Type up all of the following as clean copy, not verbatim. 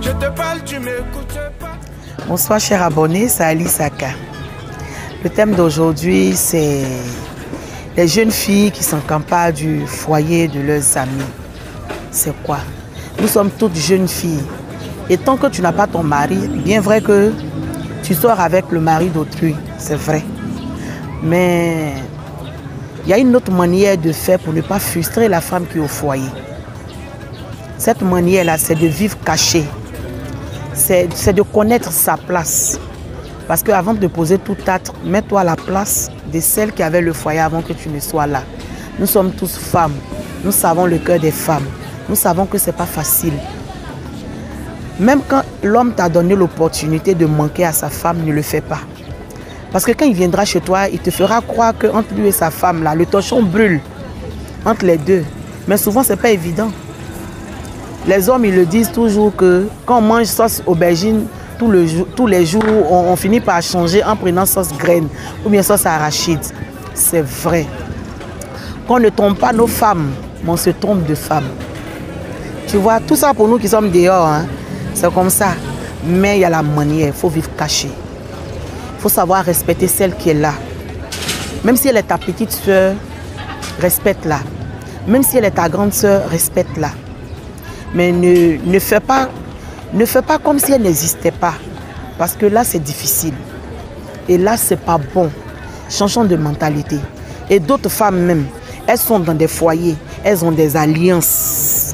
Je te parle, tu m'écoutes pas. Bonsoir chers abonnés, c'est Ali Saka. Le thème d'aujourd'hui c'est les jeunes filles qui s'encamparent du foyer de leurs amis. C'est quoi? Nous sommes toutes jeunes filles. Et tant que tu n'as pas ton mari, bien vrai que tu sors avec le mari d'autrui, c'est vrai. Mais il y a une autre manière de faire pour ne pas frustrer la femme qui est au foyer. Cette manière-là, c'est de vivre caché. C'est de connaître sa place. Parce qu'avant de poser tout acte, mets-toi à la place de celle qui avait le foyer avant que tu ne sois là. Nous sommes tous femmes. Nous savons le cœur des femmes. Nous savons que ce n'est pas facile. Même quand l'homme t'a donné l'opportunité de manquer à sa femme, ne le fais pas. Parce que quand il viendra chez toi, il te fera croire qu'entre lui et sa femme, là, le torchon brûle entre les deux. Mais souvent, ce n'est pas évident. Les hommes, ils le disent toujours que quand on mange sauce aubergine, tous les jours, on finit par changer en prenant sauce graine ou bien sauce arachide. C'est vrai. Qu'on ne trompe pas nos femmes, mais on se trompe de femmes. Tu vois, tout ça pour nous qui sommes dehors, hein, c'est comme ça. Mais il y a la manière, il faut vivre caché. Il faut savoir respecter celle qui est là. Même si elle est ta petite soeur, respecte-la. Même si elle est ta grande soeur, respecte-la. Mais ne fais pas comme si elle n'existait pas. Parce que là, c'est difficile. Et là, c'est pas bon. Changeons de mentalité. Et d'autres femmes même, elles sont dans des foyers. Elles ont des alliances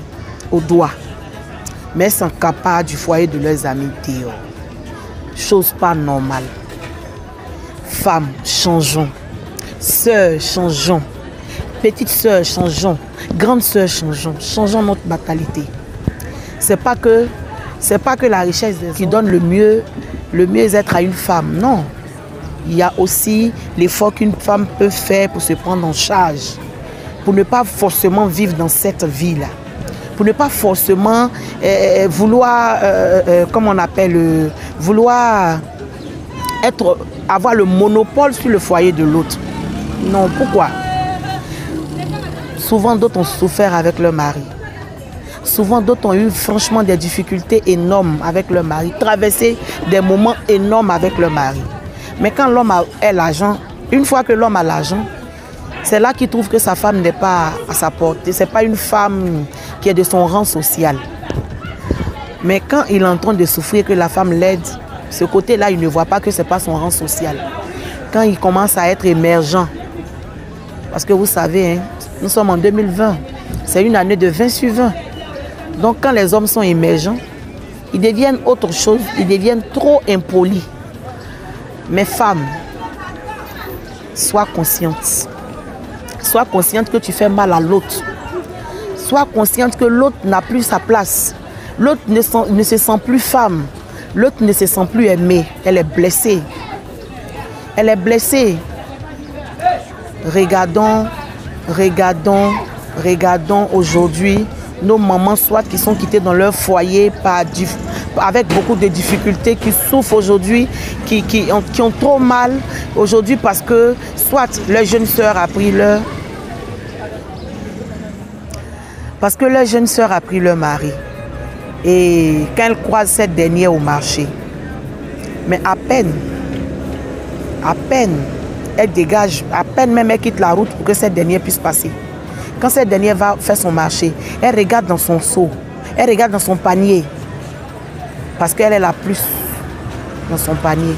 au doigt. Mais elles sont capables du foyer de leurs amis dehors. Chose pas normale. Femmes, changeons. Sœurs, changeons. Petites sœurs, changeons. Grandes sœurs, changeons. Changeons notre mentalité. C'est pas que la richesse qui donne le mieux-être à une femme. Non. Il y a aussi l'effort qu'une femme peut faire pour se prendre en charge. Pour ne pas forcément vivre dans cette vie-là. Pour ne pas forcément vouloir, comment on appelle, vouloir avoir le monopole sur le foyer de l'autre. Non, pourquoi? Souvent d'autres ont souffert avec leur mari. Souvent d'autres ont eu franchement des difficultés énormes avec leur mari, traversé des moments énormes avec leur mari. Mais quand l'homme a l'argent, une fois que l'homme a l'argent, c'est là qu'il trouve que sa femme n'est pas à sa portée. Ce n'est pas une femme qui est de son rang social. Mais quand il est en train de souffrir, que la femme l'aide, ce côté-là, il ne voit pas que ce n'est pas son rang social. Quand il commence à être émergent, parce que vous savez, hein, nous sommes en 2020, c'est une année de 20 sur 20. Donc quand les hommes sont émergents, ils deviennent autre chose, ils deviennent trop impolis. Mais femme, sois consciente. Sois consciente que tu fais mal à l'autre. Sois consciente que l'autre n'a plus sa place. L'autre ne se sent plus femme. L'autre ne se sent plus aimée. Elle est blessée. Elle est blessée. Regardons aujourd'hui nos mamans, soit qui sont quittées dans leur foyer avec beaucoup de difficultés, qui souffrent aujourd'hui, qui ont trop mal aujourd'hui parce que soit leur jeune sœur a pris leur... Parce que leur jeune sœur a pris leur mari. Et quand elle croise cette dernière au marché, mais à peine, elle dégage, à peine même elle quitte la route pour que cette dernière puisse passer. Quand cette dernière va faire son marché, elle regarde dans son seau, elle regarde dans son panier. Parce qu'elle est la plus dans son panier.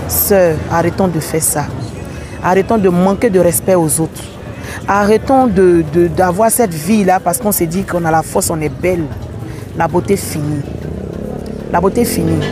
Sœur, arrêtons de faire ça. Arrêtons de manquer de respect aux autres. Arrêtons d'avoir cette vie-là parce qu'on s'est dit qu'on a la force, on est belle. La beauté finit. La beauté finit.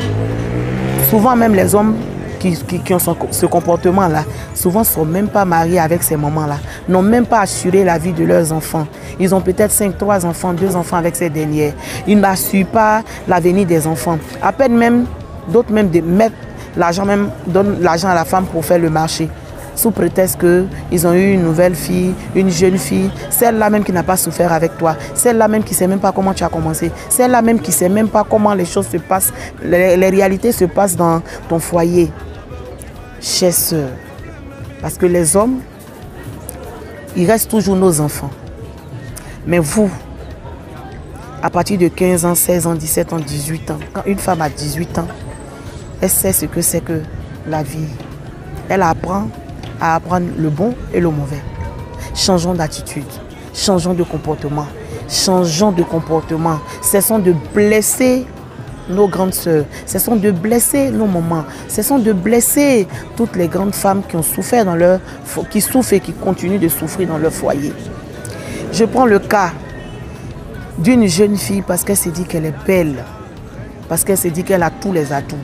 Souvent même les hommes qui ont ce comportement-là, souvent ne sont même pas mariés avec ces mamans-là, n'ont même pas assuré la vie de leurs enfants. Ils ont peut-être 3 enfants, 2 enfants avec ces dernières. Ils n'assurent pas l'avenir des enfants. À peine même, d'autres même mettent l'argent, même donnent l'argent à la femme pour faire le marché. Sous prétexte qu'ils ont eu une nouvelle fille, une jeune fille, celle-là même qui n'a pas souffert avec toi, celle-là même qui ne sait même pas comment tu as commencé, celle-là même qui ne sait même pas comment les choses se passent, les réalités se passent dans ton foyer. Chère sœur, parce que les hommes, ils restent toujours nos enfants. Mais vous, À partir de 15 ans, 16 ans, 17 ans, 18 ans, quand une femme a 18 ans, elle sait ce que c'est que la vie. Elle apprend à apprendre le bon et le mauvais. Changeons d'attitude, changeons de comportement, changeons de comportement. Cessons de blesser nos grandes sœurs, cessons de blesser nos mamans, cessons de blesser toutes les grandes femmes qui ont souffert dans leur, qui souffrent et qui continuent de souffrir dans leur foyer. Je prends le cas d'une jeune fille parce qu'elle s'est dit qu'elle est belle, parce qu'elle s'est dit qu'elle a tous les atouts.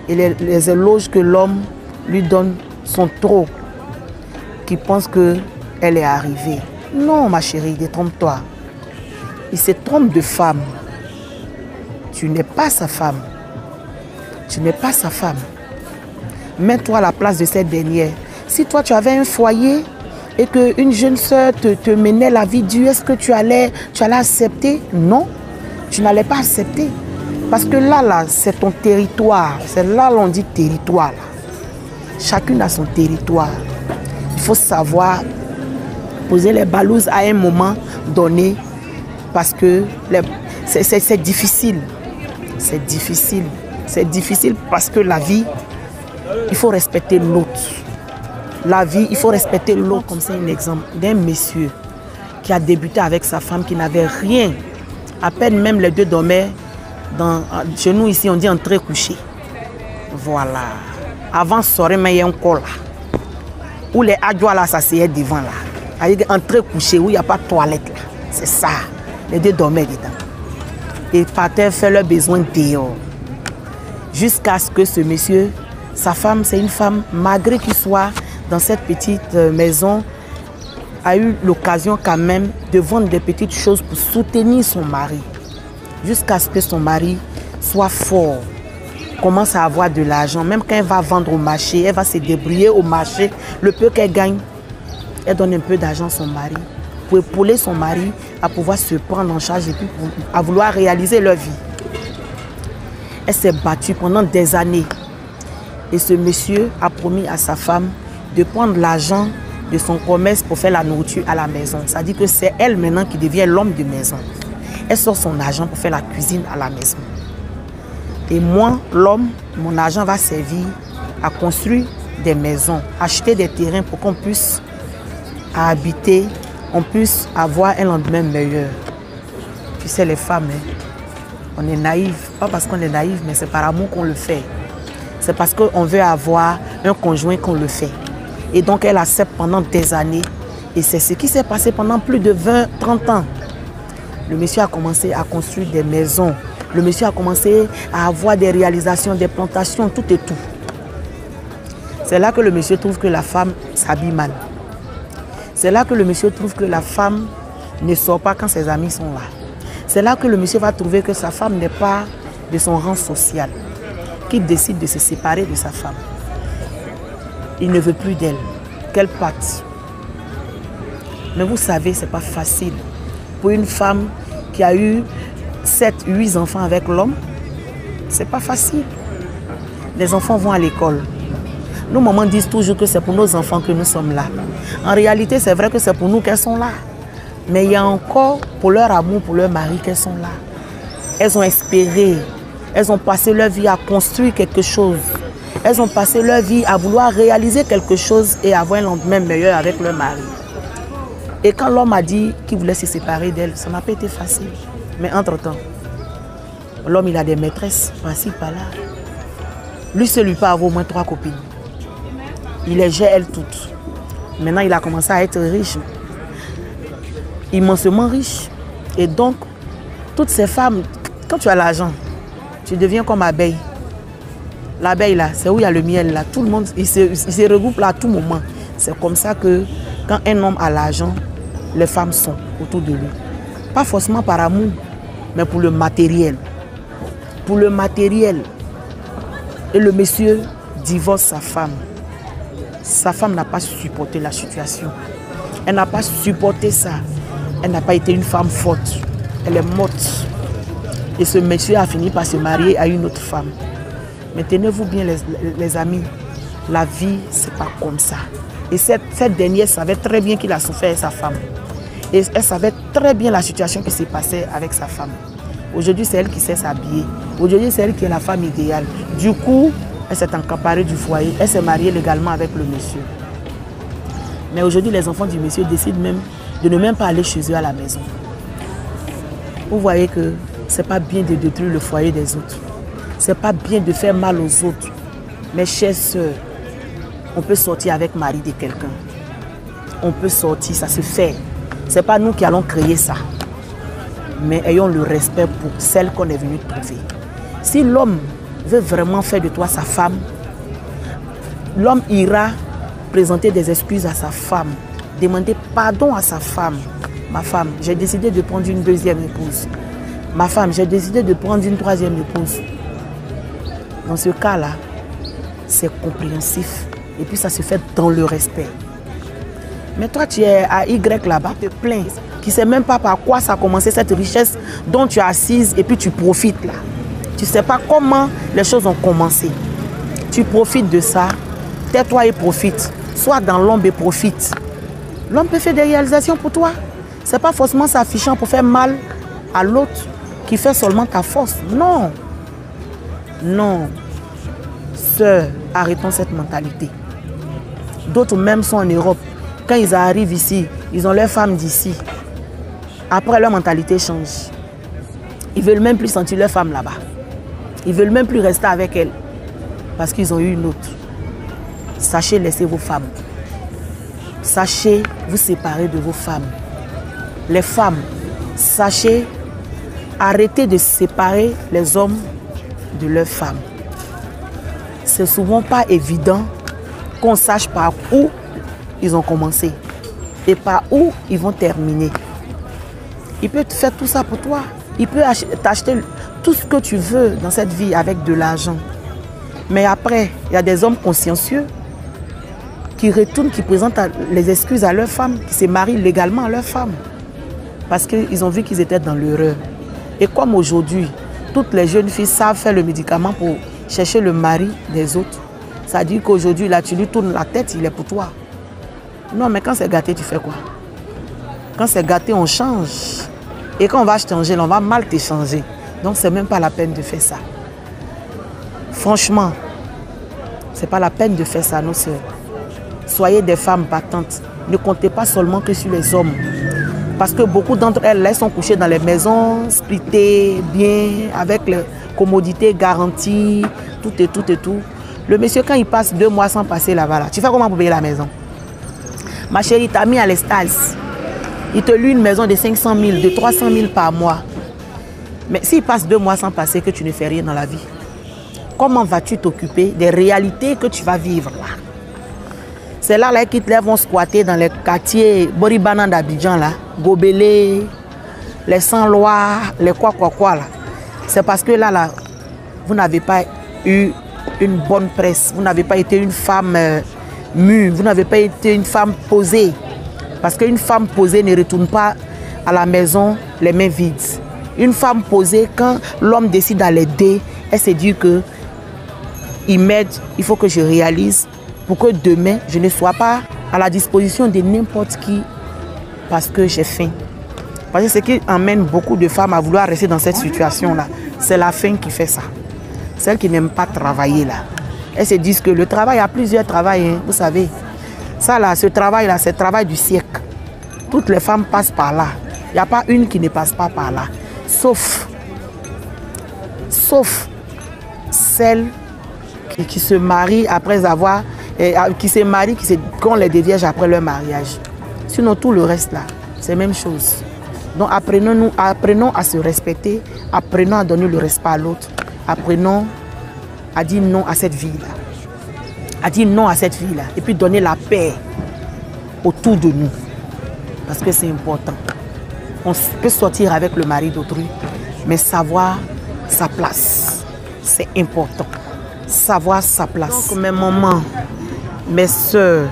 Et les éloges que l'homme lui donne sont trop, qui pense qu'elle est arrivée. Non, ma chérie, détrompe-toi. Il se trompe de femme. Tu n'es pas sa femme. Tu n'es pas sa femme. Mets-toi à la place de cette dernière. Si toi, tu avais un foyer et qu'une jeune soeur te menait la vie dure, est-ce que tu allais accepter? Non, tu n'allais pas accepter. Parce que là, c'est ton territoire. C'est là l'on dit territoire. Là. Chacune a son territoire. Il faut savoir poser les balouses à un moment donné parce que c'est difficile. C'est difficile. C'est difficile parce que la vie, il faut respecter l'autre. La vie, il faut respecter l'autre. Comme c'est un exemple d'un monsieur qui a débuté avec sa femme qui n'avait rien. À peine même les deux dormaient. Chez nous ici, on dit entrer couché. Voilà. Avant, soirée, mais il y a un col là. Où les adjoints là s'asseyaient devant là. Avec entrer couché, où il n'y a pas de toilette là. C'est ça. Les deux dormaient dedans. Et partaient faire leurs besoins dehors. Jusqu'à ce que ce monsieur, sa femme, c'est une femme, malgré qu'il soit dans cette petite maison, a eu l'occasion quand même de vendre des petites choses pour soutenir son mari. Jusqu'à ce que son mari soit fort, commence à avoir de l'argent. Même quand elle va vendre au marché, elle va se débrouiller au marché. Le peu qu'elle gagne, elle donne un peu d'argent à son mari pour épauler son mari à pouvoir se prendre en charge et puis à vouloir réaliser leur vie. Elle s'est battue pendant des années. Et ce monsieur a promis à sa femme de prendre l'argent de son commerce pour faire la nourriture à la maison. Ça dit que c'est elle maintenant qui devient l'homme de maison. Elle sort son argent pour faire la cuisine à la maison. Et moi, l'homme, mon argent va servir à construire des maisons, acheter des terrains pour qu'on puisse habiter, on puisse avoir un lendemain meilleur. Tu sais, les femmes, hein, on est naïfs. Pas parce qu'on est naïf, mais c'est par amour qu'on le fait. C'est parce qu'on veut avoir un conjoint qu'on le fait. Et donc, elle accepte pendant des années. Et c'est ce qui s'est passé pendant plus de 20-30 ans. Le monsieur a commencé à construire des maisons. Le monsieur a commencé à avoir des réalisations, des plantations, tout et tout. C'est là que le monsieur trouve que la femme s'habille mal. C'est là que le monsieur trouve que la femme ne sort pas quand ses amis sont là. C'est là que le monsieur va trouver que sa femme n'est pas de son rang social. Qu'il décide de se séparer de sa femme. Il ne veut plus d'elle. Qu'elle parte. Mais vous savez, ce n'est pas facile. Pour une femme qui a eu 7-8 enfants avec l'homme, c'est pas facile. Les enfants vont à l'école. Nos mamans disent toujours que c'est pour nos enfants que nous sommes là. En réalité, c'est vrai que c'est pour nous qu'elles sont là. Mais il y a encore pour leur amour, pour leur mari qu'elles sont là. Elles ont espéré. Elles ont passé leur vie à construire quelque chose. Elles ont passé leur vie à vouloir réaliser quelque chose et avoir un lendemain meilleur avec leur mari. Et quand l'homme a dit qu'il voulait se séparer d'elle, ça n'a pas été facile. Mais entre-temps, l'homme, il a des maîtresses, par-ci, par-là. Lui seul, lui peut avoir au moins 3 copines. Il les gère, elles toutes. Maintenant, il a commencé à être riche. Immensément riche. Et donc, toutes ces femmes, quand tu as l'argent, tu deviens comme abeille. L'abeille, là, c'est où il y a le miel, là. Tout le monde, il se regroupe là à tout moment. C'est comme ça que, quand un homme a l'argent, les femmes sont autour de lui. Pas forcément par amour, mais pour le matériel. Pour le matériel. Et le monsieur divorce sa femme. Sa femme n'a pas supporté la situation. Elle n'a pas supporté ça. Elle n'a pas été une femme forte. Elle est morte. Et ce monsieur a fini par se marier à une autre femme. Mais tenez-vous bien les amis, la vie, c'est pas comme ça. Et cette dernière savait très bien qu'il a souffert avec sa femme. Et elle savait très bien la situation qui s'est passée avec sa femme. Aujourd'hui, c'est elle qui sait s'habiller. Aujourd'hui, c'est elle qui est la femme idéale. Du coup, elle s'est accaparée du foyer. Elle s'est mariée légalement avec le monsieur. Mais aujourd'hui, les enfants du monsieur décident même de ne même pas aller chez eux à la maison. Vous voyez que c'est pas bien de détruire le foyer des autres. C'est pas bien de faire mal aux autres. Mes chères sœurs, on peut sortir avec mari de quelqu'un. On peut sortir, ça se fait. C'est pas nous qui allons créer ça. Mais ayons le respect pour celle qu'on est venu trouver. Si l'homme veut vraiment faire de toi sa femme, l'homme ira présenter des excuses à sa femme, demander pardon à sa femme. Ma femme, j'ai décidé de prendre une deuxième épouse. Ma femme, j'ai décidé de prendre une troisième épouse. Dans ce cas-là, c'est compréhensif. Et puis ça se fait dans le respect. Mais toi, tu es à Y là-bas, tu te plains, qui ne sait même pas par quoi ça a commencé, cette richesse dont tu es assise et puis tu profites là. Tu ne sais pas comment les choses ont commencé. Tu profites de ça, tais-toi et profite. Sois dans l'ombre et profite. L'homme peut faire des réalisations pour toi. Ce n'est pas forcément s'affichant pour faire mal à l'autre qui fait seulement ta force. Non. Non. Sœurs, arrêtons cette mentalité. D'autres même sont en Europe. Quand ils arrivent ici, ils ont leurs femmes d'ici. Après, leur mentalité change. Ils ne veulent même plus sentir leur femme là-bas. Ils ne veulent même plus rester avec elles. Parce qu'ils ont eu une autre. Sachez laisser vos femmes. Sachez vous séparer de vos femmes. Les femmes, sachez arrêter de séparer les hommes de leurs femmes. C'est souvent pas évident qu'on sache par où ils ont commencé et par où ils vont terminer. Il peut te faire tout ça pour toi. Il peut t'acheter tout ce que tu veux dans cette vie avec de l'argent. Mais après, il y a des hommes consciencieux qui retournent, qui présentent les excuses à leurs femmes, qui se marient légalement à leurs femmes. Parce qu'ils ont vu qu'ils étaient dans l'erreur. Et comme aujourd'hui, toutes les jeunes filles savent faire le médicament pour chercher le mari des autres, ça veut dire qu'aujourd'hui, là, tu lui tournes la tête, il est pour toi. Non, mais quand c'est gâté, tu fais quoi? Quand c'est gâté, on change. Et quand on va changer, on va mal t'échanger. Donc, c'est même pas la peine de faire ça. Franchement, c'est pas la peine de faire ça, nos sœurs. Soyez des femmes battantes. Ne comptez pas seulement que sur les hommes. Parce que beaucoup d'entre elles, elles sont couchées dans les maisons, splittées, bien, avec les commodités garanties, tout et tout et tout. Le monsieur, quand il passe 2 mois sans passer là-bas, là, tu fais comment pour payer la maison? Ma chérie, t'as mis à l'Estase. Il te loue une maison de 500 000, de 300 000 par mois. Mais s'il passe 2 mois sans passer, que tu ne fais rien dans la vie, comment vas-tu t'occuper des réalités que tu vas vivre là? C'est là qu'ils vont squatter dans les quartiers Boribanan d'Abidjan, là, Gobelé, les sans-lois, les quoi là. C'est parce que là, vous n'avez pas eu une bonne presse, vous n'avez pas été une femme mûre, vous n'avez pas été une femme posée. Parce qu'une femme posée ne retourne pas à la maison les mains vides. Une femme posée, quand l'homme décide à l'aider, elle se dit que il m'aide, il faut que je réalise pour que demain, je ne sois pas à la disposition de n'importe qui parce que j'ai faim. Parce que ce qui emmène beaucoup de femmes à vouloir rester dans cette situation-là, c'est la faim qui fait ça. Celles qui n'aiment pas travailler là. Elles se disent que le travail, il y a plusieurs travails, hein, vous savez. Ça là, ce travail-là, c'est le travail du siècle. Toutes les femmes passent par là. Il n'y a pas une qui ne passe pas par là. Sauf celles qui se marient après avoir... qui se marient, qui ont les dévierges après leur mariage. Sinon, tout le reste là, c'est la même chose. Donc, apprenons à se respecter, apprenons à donner le respect à l'autre, apprenons à dire non à cette vie-là. À dire non à cette vie-là. Et puis donner la paix autour de nous. Parce que c'est important. On peut sortir avec le mari d'autrui, mais savoir sa place, c'est important. Savoir sa place. Donc, mes mamans, mes soeurs,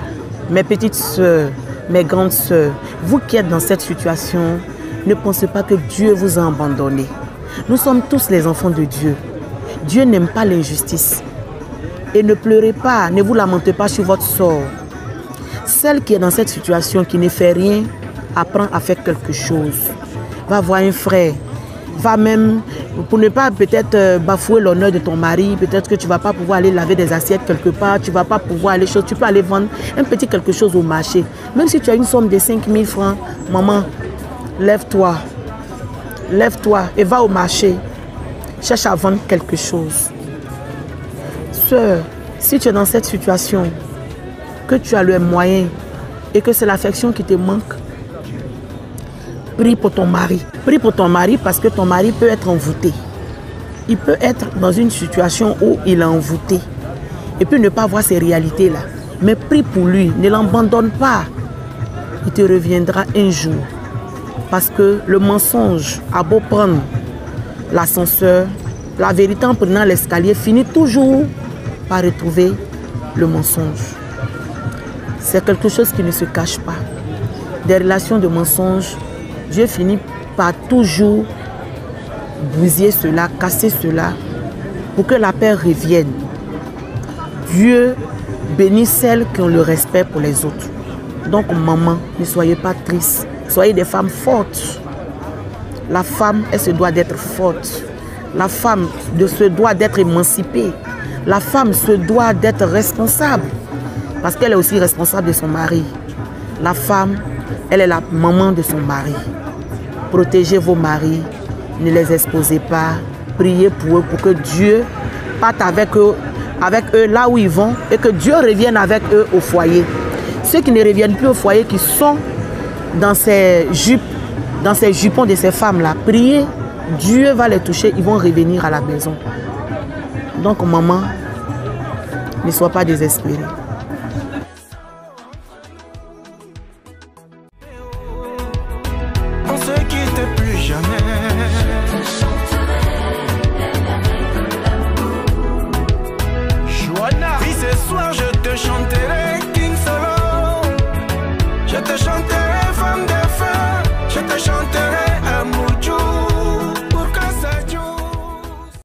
mes petites soeurs, mes grandes soeurs, vous qui êtes dans cette situation, ne pensez pas que Dieu vous a abandonné. Nous sommes tous les enfants de Dieu. Dieu n'aime pas l'injustice. Et ne pleurez pas, ne vous lamentez pas sur votre sort. Celle qui est dans cette situation, qui ne fait rien, apprend à faire quelque chose. Va voir un frère, va même, pour ne pas peut-être bafouer l'honneur de ton mari, peut-être que tu ne vas pas pouvoir aller laver des assiettes quelque part, tu ne vas pas pouvoir aller, tu peux aller vendre un petit quelque chose au marché. Même si tu as une somme de 5 000 francs, maman, lève-toi. Lève-toi et va au marché. Cherche à vendre quelque chose. Sœur, si tu es dans cette situation, que tu as le moyen et que c'est l'affection qui te manque, prie pour ton mari. Prie pour ton mari parce que ton mari peut être envoûté. Il peut être dans une situation où il est envoûté et puis ne pas voir ces réalités-là. Mais prie pour lui, ne l'abandonne pas. Il te reviendra un jour. Parce que le mensonge a beau prendre l'ascenseur, la vérité en prenant l'escalier finit toujours par retrouver le mensonge. C'est quelque chose qui ne se cache pas. Des relations de mensonge, Dieu finit par toujours bousiller cela, casser cela, pour que la paix revienne. Dieu bénit celles qui ont le respect pour les autres. Donc maman, ne soyez pas triste. Soyez des femmes fortes. La femme, elle se doit d'être forte. La femme se doit d'être émancipée. La femme se doit d'être responsable. Parce qu'elle est aussi responsable de son mari. La femme, elle est la maman de son mari. Protégez vos maris. Ne les exposez pas. Priez pour eux pour que Dieu parte avec eux là où ils vont et que Dieu revienne avec eux au foyer. Ceux qui ne reviennent plus au foyer, qui sont dans ces jupes, dans ces jupons de ces femmes-là, priez, Dieu va les toucher, ils vont revenir à la maison. Donc maman, ne sois pas désespérée. On se quitte plus jamais. Joanna, oui, ce soir je te chanterai King Solo. Je te chanterai.